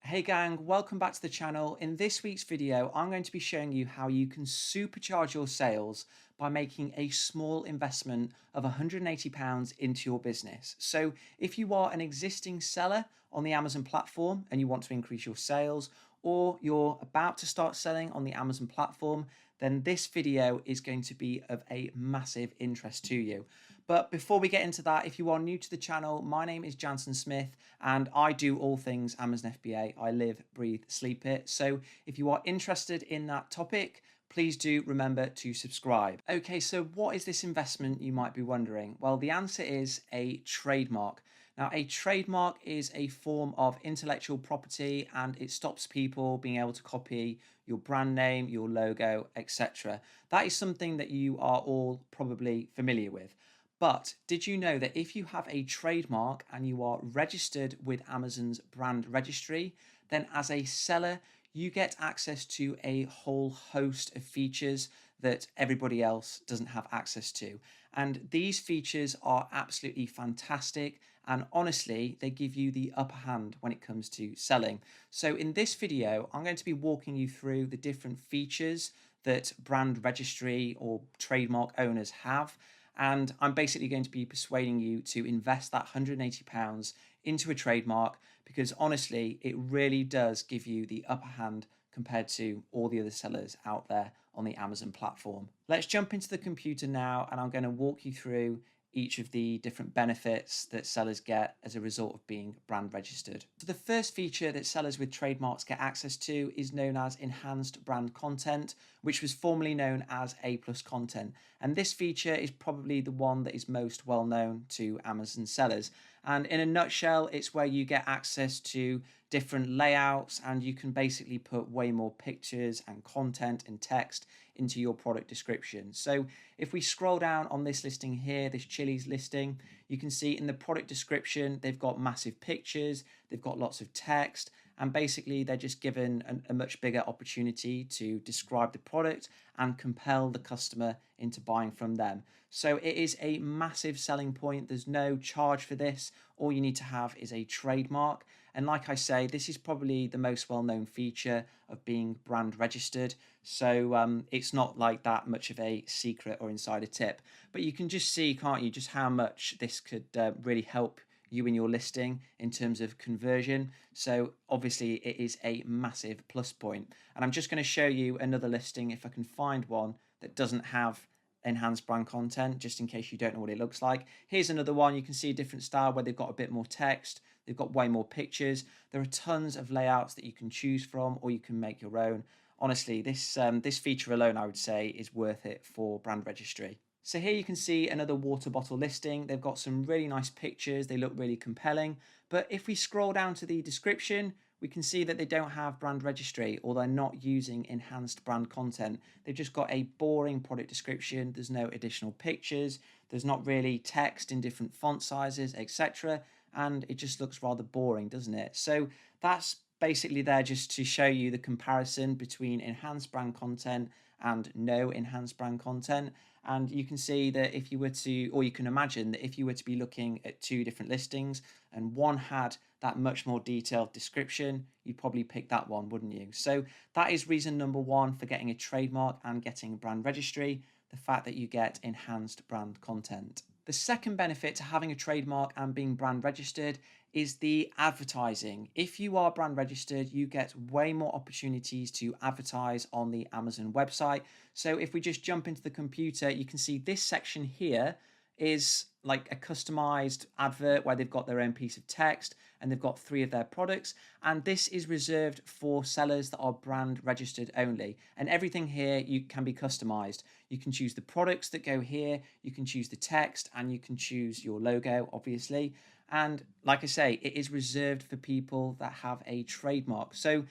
Hey gang, welcome back to the channel. In this week's video, I'm going to be showing you how you can supercharge your sales by making a small investment of £180 into your business. So if you are an existing seller on the Amazon platform and you want to increase your sales, or you're about to start selling on the Amazon platform, then this video is going to be of a massive interest to you. But before we get into that, if you are new to the channel, my name is Jansen Smith and I do all things Amazon FBA. I live, breathe, sleep it. So if you are interested in that topic, please do remember to subscribe. Okay, so what is this investment, you might be wondering? Well, the answer is a trademark. Now, a trademark is a form of intellectual property and it stops people being able to copy your brand name, your logo, etc. That is something that you are all probably familiar with. But did you know that if you have a trademark and you are registered with Amazon's brand registry, then as a seller, you get access to a whole host of features that everybody else doesn't have access to. And these features are absolutely fantastic. And honestly, they give you the upper hand when it comes to selling. So in this video, I'm going to be walking you through the different features that brand registry or trademark owners have. And I'm basically going to be persuading you to invest that £180 into a trademark because honestly, it really does give you the upper hand compared to all the other sellers out there on the Amazon platform. Let's jump into the computer now and I'm going to walk you through each of the different benefits that sellers get as a result of being brand registered. So the first feature that sellers with trademarks get access to is known as enhanced brand content, which was formerly known as A+ content. And this feature is probably the one that is most well known to Amazon sellers. And in a nutshell, it's where you get access to different layouts and you can basically put way more pictures and content and text into your product description. So if we scroll down on this listing here, this Chili's listing, you can see in the product description, they've got massive pictures, they've got lots of text, and basically they're just given a much bigger opportunity to describe the product and compel the customer into buying from them. So it is a massive selling point. There's no charge for this. All you need to have is a trademark. And like I say, this is probably the most well-known feature of being brand registered. So it's not like that much of a secret or insider tip. But you can just see, can't you, just how much this could really help you in your listing in terms of conversion. So obviously it is a massive plus point. And I'm just going to show you another listing if I can find one that doesn't have enhanced brand content, just in case you don't know what it looks like. Here's another one. You can see a different style where they've got a bit more text, they've got way more pictures. There are tons of layouts that you can choose from, or you can make your own. Honestly, this feature alone, I would say, is worth it for brand registry. So here you can see another water bottle listing. They've got some really nice pictures. They look really compelling. But if we scroll down to the description, we can see that they don't have brand registry or they're not using enhanced brand content. They've just got a boring product description. There's no additional pictures. There's not really text in different font sizes, etc. And it just looks rather boring, doesn't it? So that's basically there just to show you the comparison between enhanced brand content and no enhanced brand content. And you can see that if you were to, or you can imagine that if you were to be looking at two different listings and one had that much more detailed description, you'd probably pick that one, wouldn't you? So that is reason number one for getting a trademark and getting brand registry, the fact that you get enhanced brand content. The second benefit to having a trademark and being brand registered is the advertising. If you are brand registered, you get way more opportunities to advertise on the Amazon website. So if we just jump into the computer, you can see this section here is like a customized advert where they've got their own piece of text and they've got 3 of their products. And this is reserved for sellers that are brand registered only. And everything here you can be customized. You can choose the products that go here, you can choose the text, and you can choose your logo, obviously. And like I say, it is reserved for people that have a trademark. So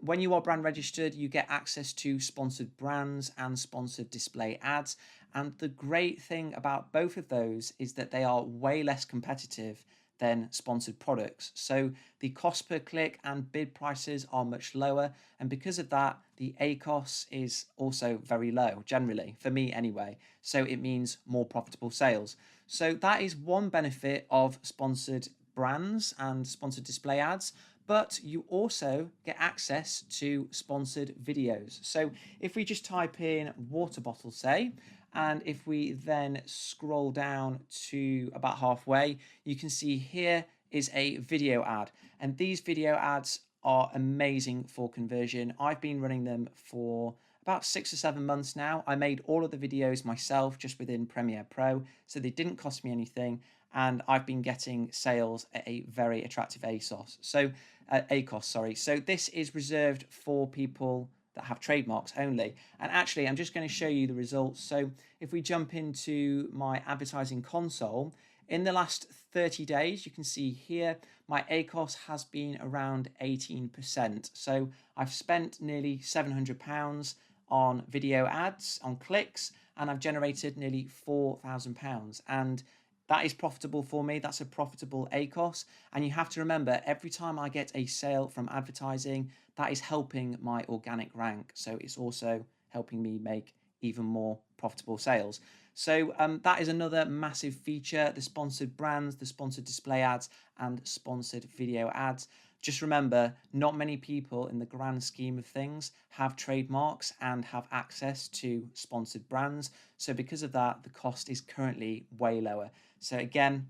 when you are brand registered, you get access to sponsored brands and sponsored display ads. And the great thing about both of those is that they are way less competitive than sponsored products. So the cost per click and bid prices are much lower. And because of that, the ACOS is also very low, generally, for me anyway. So it means more profitable sales. So that is one benefit of sponsored brands and sponsored display ads. but you also get access to sponsored videos. So if we just type in water bottle, say, and if we then scroll down to about halfway, you can see here is a video ad. And these video ads are amazing for conversion. I've been running them for about 6 or 7 months now. I made all of the videos myself just within Premiere Pro, so they didn't cost me anything. And I've been getting sales at a very attractive ACOS. So this is reserved for people that have trademarks only. And actually, I'm just going to show you the results. So if we jump into my advertising console, in the last 30 days, you can see here, my ACOS has been around 18%. So I've spent nearly £700 on video ads, on clicks, and I've generated nearly £4,000. And that is profitable for me. That's a profitable ACOS. And you have to remember, every time I get a sale from advertising, that is helping my organic rank. So it's also helping me make even more profitable sales. So that is another massive feature, the sponsored brands, the sponsored display ads, and sponsored video ads. Just remember, not many people in the grand scheme of things have trademarks and have access to sponsored brands. So because of that, the cost is currently way lower. So again,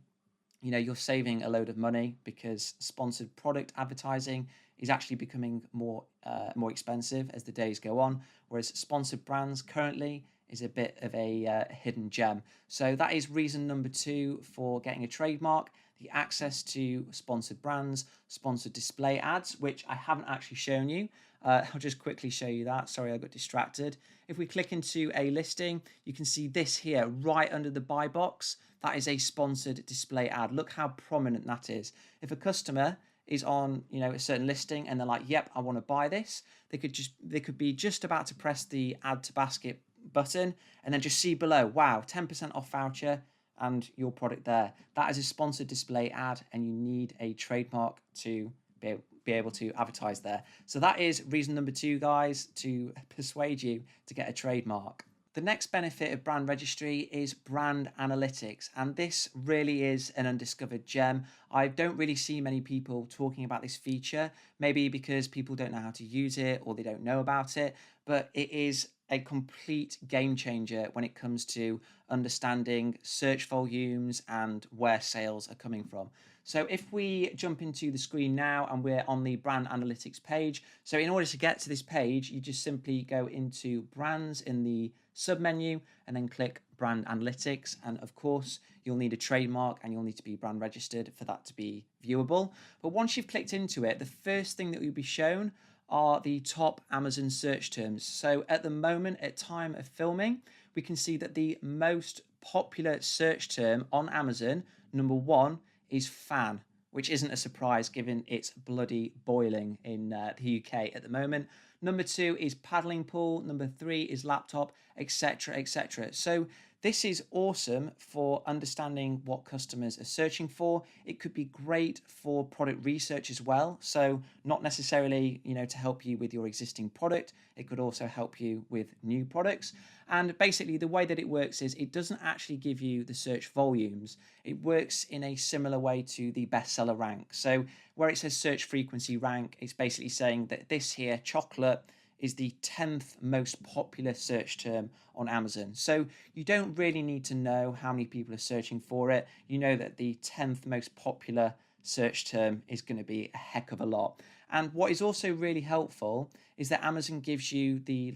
you're saving a load of money because sponsored product advertising is actually becoming more expensive as the days go on, whereas sponsored brands currently is a bit of a hidden gem. So that is reason number 2 for getting a trademark, the access to sponsored brands, sponsored display ads, which I haven't actually shown you. I'll just quickly show you that. Sorry, I got distracted. If we click into a listing, you can see this here right under the buy box. That is a sponsored display ad. Look how prominent that is. If a customer is on a certain listing and they're like, yep, I want to buy this, they could be just about to press the add to basket button and then just see below, wow, 10% off voucher and your product there. That is a sponsored display ad, and you need a trademark to be able to advertise there. So that is reason number 2, guys, to persuade you to get a trademark. The next benefit of brand registry is brand analytics, and this really is an undiscovered gem. I don't really see many people talking about this feature, maybe because people don't know how to use it or they don't know about it, but it is a complete game changer when it comes to understanding search volumes and where sales are coming from. So if we jump into the screen now and we're on the brand analytics page, so in order to get to this page, you just simply go into brands in the submenu and then click brand analytics. And of course, you'll need a trademark and you'll need to be brand registered for that to be viewable. But once you've clicked into it, the first thing that will be shown are the top Amazon search terms. So at the moment, at time of filming, we can see that the most popular search term on Amazon, number 1, is fan, which isn't a surprise given it's bloody boiling in the UK at the moment. Number 2 is paddling pool. Number 3 is laptop, etc., etc. So this is awesome for understanding what customers are searching for. It could be great for product research as well. So not necessarily, to help you with your existing product. It could also help you with new products. And basically the way that it works is it doesn't actually give you the search volumes. It works in a similar way to the bestseller rank. So where it says search frequency rank, it's basically saying that this here, chocolate, is the 10th most popular search term on Amazon. So you don't really need to know how many people are searching for it. You know that the 10th most popular search term is going to be a heck of a lot. And what is also really helpful is that Amazon gives you the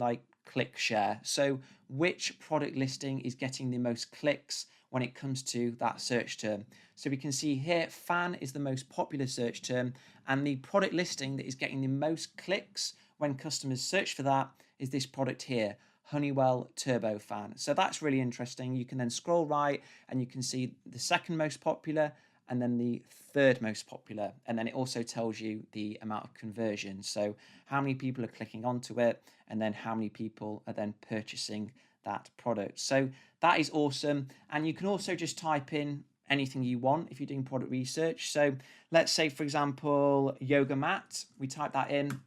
click share. So which product listing is getting the most clicks when it comes to that search term. So we can see here, fan is the most popular search term, and the product listing that is getting the most clicks when customers search for that is this product here, Honeywell Turbo Fan. So that's really interesting. You can then scroll right and you can see the second most popular and then the third most popular. And then it also tells you the amount of conversion. So how many people are clicking onto it and then how many people are then purchasing that product. So that is awesome. And you can also just type in anything you want if you're doing product research. So let's say, for example, yoga mat. We type that in.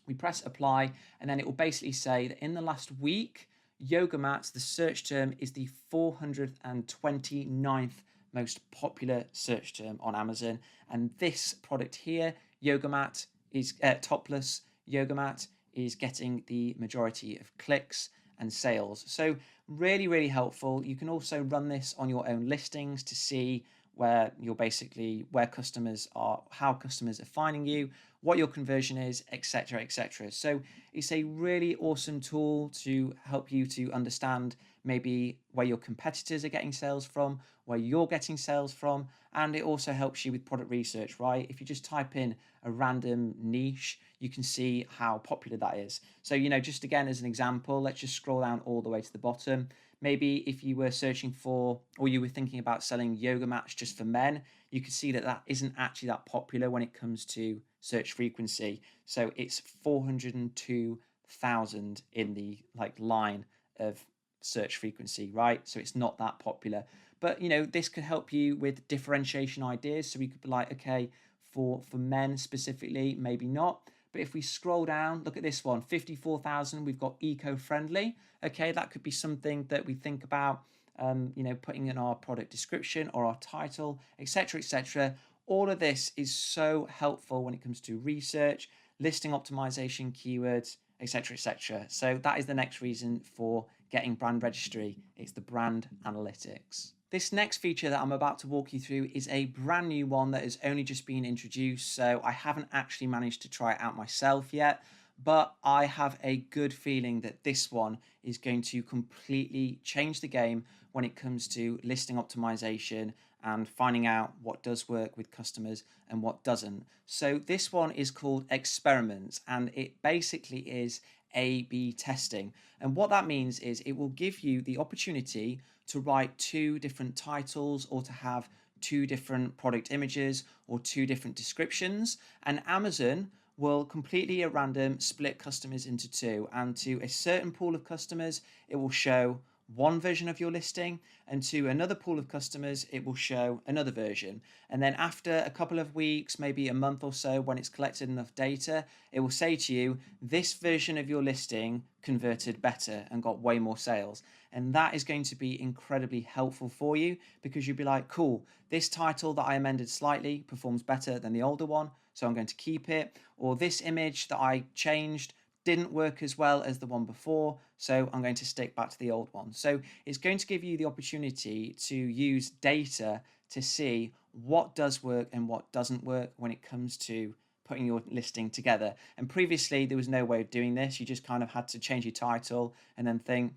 We press apply, and then it will basically say that in the last week, yoga mats, the search term is the 429th most popular search term on Amazon. And this product here yoga mat is topless yoga mat is getting the majority of clicks and sales. So really, really helpful. You can also run this on your own listings to see where you're basically where customers are, how customers are finding you, what your conversion is, etc., etc. So it's a really awesome tool to help you to understand maybe where your competitors are getting sales from, where you're getting sales from, and it also helps you with product research, right? If you just type in a random niche, you can see how popular that is. So, just again as an example, let's just scroll down all the way to the bottom. Maybe if you were searching for, or you were thinking about selling yoga mats just for men, you could see that that isn't actually that popular when it comes to search frequency. So it's 402,000 in the line of search frequency, right? So it's not that popular. But this could help you with differentiation ideas. So we could be like, okay, for men specifically, maybe not. But if we scroll down, look at this one, 54,000, we've got eco-friendly. Okay, that could be something that we think about, putting in our product description or our title, etc., etc. All of this is so helpful when it comes to research, listing optimization, keywords, etc., etc. So that is the next reason for getting brand registry. It's the brand analytics. This next feature that I'm about to walk you through is a brand new one that has only just been introduced, so I haven't actually managed to try it out myself yet, but I have a good feeling that this one is going to completely change the game when it comes to listing optimization and finding out what does work with customers and what doesn't. So this one is called Experiments, and it basically is A/B testing. And what that means is it will give you the opportunity to write two different titles or to have two different product images or two different descriptions. And Amazon will completely at random split customers into two. And to a certain pool of customers, it will show one version of your listing, and to another pool of customers it will show another version. And then after a couple of weeks, maybe a month or so, when it's collected enough data, it will say to you, this version of your listing converted better and got way more sales. And that is going to be incredibly helpful for you, because you'll be like, cool, this title that I amended slightly performs better than the older one, so I'm going to keep it. Or this image that I changed didn't work as well as the one before, so I'm going to stick back to the old one. So it's going to give you the opportunity to use data to see what does work and what doesn't work when it comes to putting your listing together. And previously there was no way of doing this. You just kind of had to change your title and then think,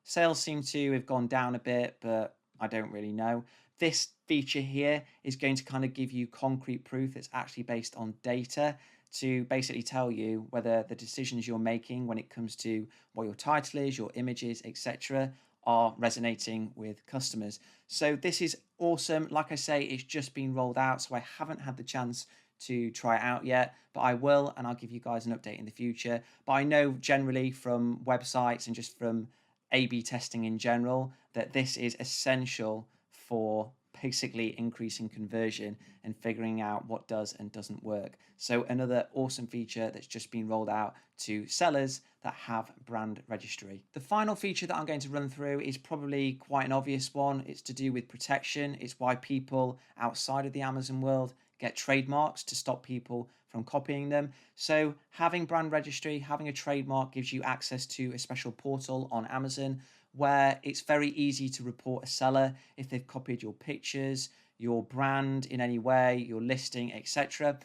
sales seem to have gone down a bit, but I don't really know. This feature here is going to kind of give you concrete proof that's actually based on data, to basically tell you whether the decisions you're making when it comes to what your title is, your images, etc., are resonating with customers. So this is awesome. Like I say, it's just been rolled out, so I haven't had the chance to try it out yet, but I will, and I'll give you guys an update in the future. But I know generally from websites and just from A/B testing in general that this is essential for basically increasing conversion and figuring out what does and doesn't work. So another awesome feature that's just been rolled out to sellers that have brand registry. The final feature that I'm going to run through is probably quite an obvious one. It's to do with protection. It's why people outside of the Amazon world get trademarks, to stop people from copying them. So having brand registry, having a trademark, gives you access to a special portal on Amazon where it's very easy to report a seller if they've copied your pictures, your brand in any way, your listing, etc.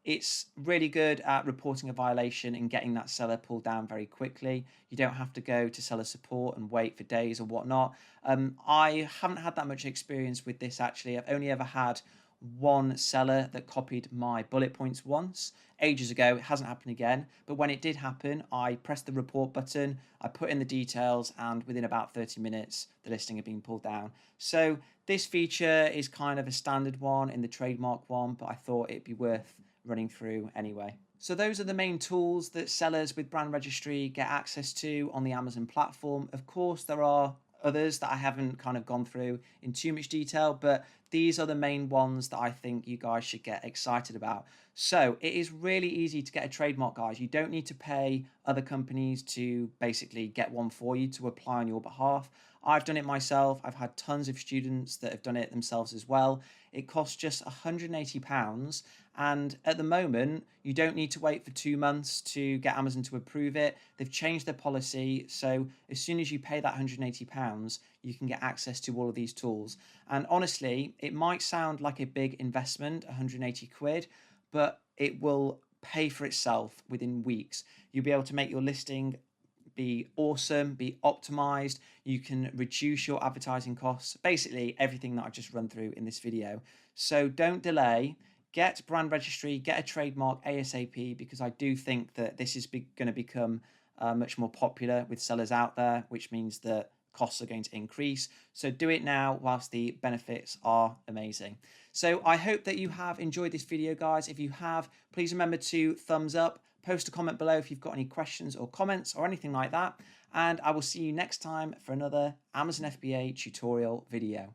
It's really good at reporting a violation and getting that seller pulled down very quickly. You don't have to go to seller support and wait for days or whatnot. I haven't had that much experience with this actually. I've only ever had one seller that copied my bullet points once, ages ago. It hasn't happened again, but when it did happen, I pressed the report button, I put in the details, and within about 30 minutes the listing had been pulled down. So this feature is kind of a standard one in the trademark one, but I thought it'd be worth running through anyway. So those are the main tools that sellers with brand registry get access to on the Amazon platform. Of course, there are others that I haven't kind of gone through in too much detail, but these are the main ones that I think you guys should get excited about. So it is really easy to get a trademark, guys. You don't need to pay other companies to basically get one for you to apply on your behalf. I've done it myself. I've had tons of students that have done it themselves as well. It costs just £180. And at the moment, you don't need to wait for 2 months to get Amazon to approve it. They've changed their policy. So as soon as you pay that £180, you can get access to all of these tools. And honestly, it might sound like a big investment, 180 quid, but it will pay for itself within weeks. You'll be able to make your listing be awesome, be optimized. You can reduce your advertising costs, basically everything that I've just run through in this video. So don't delay. Get brand registry, get a trademark ASAP, because I do think that this is going to become much more popular with sellers out there, which means that costs are going to increase. So do it now whilst the benefits are amazing. So I hope that you have enjoyed this video, guys. If you have, please remember to thumbs up, post a comment below if you've got any questions or comments or anything like that. And I will see you next time for another Amazon FBA tutorial video.